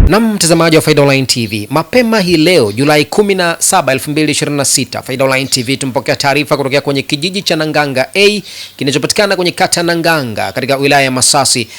Na mtazamaji wa Faida Online TV, mapema hii leo Julai 17, 2026, Faida Online TV tumpokea taarifa kutokea kwenye kijiji cha Nanganga A kinachopatikana kwenye kata Nanganga katika wilaya ya Masasi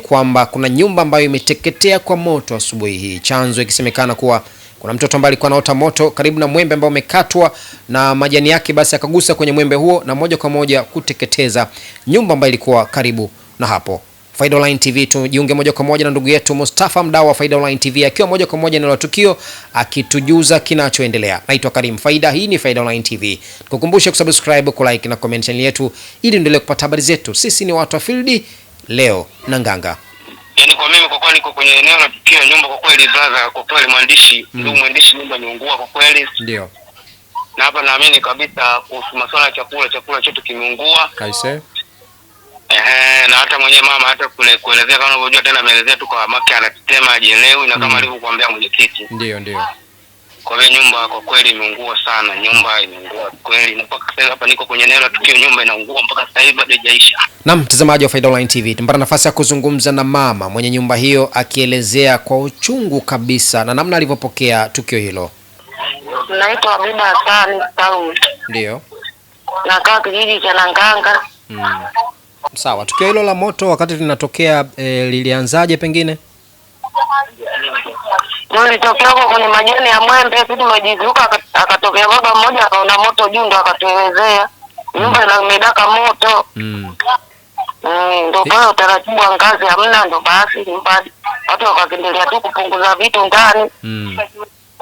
kwamba kuna nyumba ambayo imeteketea kwa moto asubuhi hii. Chanzo ikisemekana kuwa kuna mtoto ambaye alikuwa anaota moto karibu na mwembe ambao umekatwa na majani yake, basi akagusa kwenye mwembe huo na moja kwa moja kuteketeza nyumba ambayo ilikuwa karibu na hapo. Faida Online TV tujiunge moja kwa moja na ndugu yetu Mustafa, mdau wa Faida Online TV, akiwa moja kwa moja na tukio akitujuza kinachoendelea. Naitwa Karim Faida, hii ni Faida Online TV. Tukukumbushe kusubscribe, ku like na comment channel yetu ili endelee kupata habari zetu. Sisi ni watu wa field leo Nanganga. Yaani kwa mimi kwa kweli niko kwenye eneo la tukio, nyumba kwa kweli brother, kwa kweli mwandishi, ndio mwandishi, nyumba imeungua kwa kweli. Ndio. Na hapa naamini kabisa kuhusu masuala ya chakula chetu kimeungua. Kaise. Na hata mwenyewe mama hata kuelezea kama unavyojua tena ameelezea tu kwa maki anatema ajielewi na kama alivyokuambia mwenyekiti. Ndio. Kwa hiyo nyumba kwa kweli imeungua sana, nyumba imeungua kweli. Na mpaka sasa hapa niko kwenye eneo la tukio, nyumba inaungua mpaka sasa hivi bado haijaisha. Na mtazamaji wa Faida Online TV, tumpata nafasi ya kuzungumza na mama mwenye nyumba hiyo akielezea kwa uchungu kabisa na namna alivyopokea tukio hilo. Naitwa Habiba Hassan Saum. Ndio. Nakaa kijiji cha Nanganga. Sawa, tukio hilo la moto wakati linatokea lilianzaje pengine? Nilitokea huko kwenye majani ya mwembe, sisi tumejizuka, akatokea baba mmoja akaona moto juu, ndo akatuelezea nyumba imedaka moto. Ndio kwa utaratibu wa ngazi hamna, ndo basi nyumba watu wakaendelea tu kupunguza vitu ndani.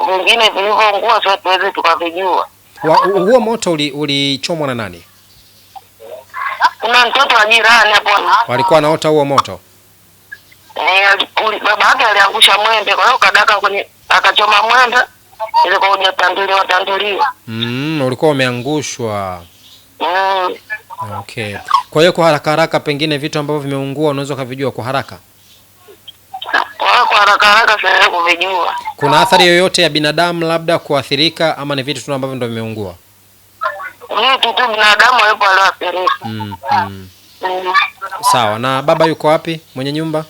Vingine vilivyoungua sio tuweze tukavijua. Huo moto ulichomwa na nani? Kuna mtoto wa jirani hapo. Walikuwa anaota huo moto? Baba yake aliangusha mwembe, kwa hiyo kadaka kwenye akachoma mwembe ile kwa hujatanduliwa. Ulikuwa umeangushwa. Okay. Kwa hiyo kwa haraka pengine vitu ambavyo vimeungua unaweza kuvijua kwa haraka? Kwa haraka siwezi kuvijua. Kuna athari yoyote ya binadamu labda kuathirika ama ni vitu tu ambavyo ndio vimeungua? Vitu tu binadamu yupo alioathirika. Sawa, na baba yuko wapi mwenye nyumba?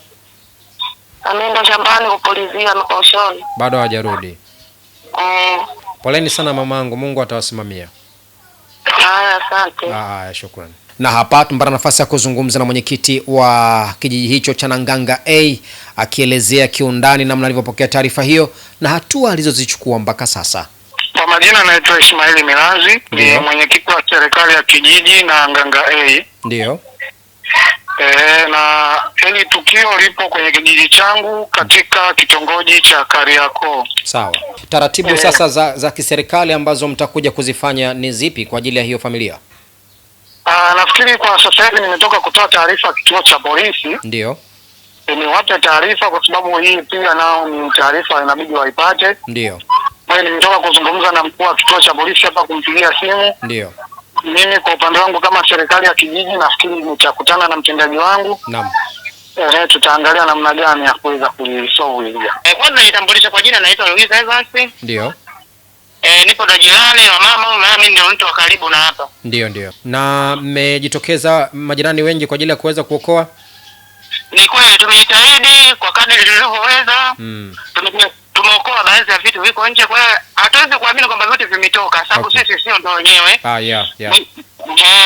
Ameenda shambani kupulizia mikoshoni. Bado hajarudi. Poleni sana mamangu, Mungu atawasimamia. Asante. Shukrani. Na hapa tumpata nafasi ya kuzungumza na mwenyekiti wa kijiji hicho cha Nanganga A akielezea kiundani namna alivyopokea taarifa hiyo na hatua alizozichukua mpaka sasa. Kwa majina naitwa Ismaili Milazi, ni mwenyekiti wa serikali ya kijiji Nanganga A. Ndio. Na hili tukio lipo kwenye kijiji changu katika kitongoji cha Kariakoo. Sawa. Taratibu sasa za kiserikali ambazo mtakuja kuzifanya ni zipi kwa ajili ya hiyo familia? Nafikiri kwa sasa hivi nimetoka kutoa taarifa kituo cha polisi. Ndio. Niwape taarifa kwa sababu hii pia nao ni taarifa inabidi waipate. Ndio. Mimi nimetoka kuzungumza na mkuu wa kituo cha polisi hapa kumpigia simu. Ndio. Mimi kwa upande wangu kama serikali ya kijiji nafikiri nitakutana na mtendaji wangu. Naam. Tutaangalia namna gani ya kuweza kulisolve hili. Kwanza nitambulisha kwa jina, naitwa Luisa Evans. Ndio. Nipo na jirani wa mama, mimi ndio mtu wa karibu na hapa. Ndio. Na mmejitokeza majirani wengi kwa ajili ya kuweza kuokoa? Ni kweli tumejitahidi kwa kadri tulivyoweza. Tumeokoa baadhi ya vitu viko nje, kwa hiyo hatuwezi kuamini kwamba vitu vimetoka sababu sisi sio ndio wenyewe.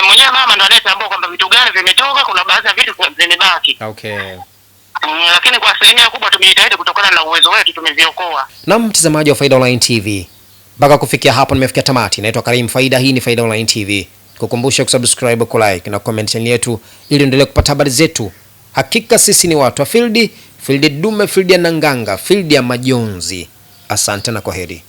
Mwenyewe mama ndo anayetambua kwamba vitu gani vimetoka, kuna baadhi ya vitu vimebaki. Lakini kwa asilimia kubwa tumejitahidi kutokana na uwezo wetu tumeviokoa. Na mtazamaji wa Faida Online TV, mpaka kufikia hapo nimefikia tamati. Naitwa Karim Faida, hii ni Faida Online TV. Kukumbusha kusubscribe, ku like na comment channel yetu ili endelee kupata habari zetu. Hakika sisi ni watu wa field dume, field ya Nanganga, field ya majonzi. Asante na kwaheri.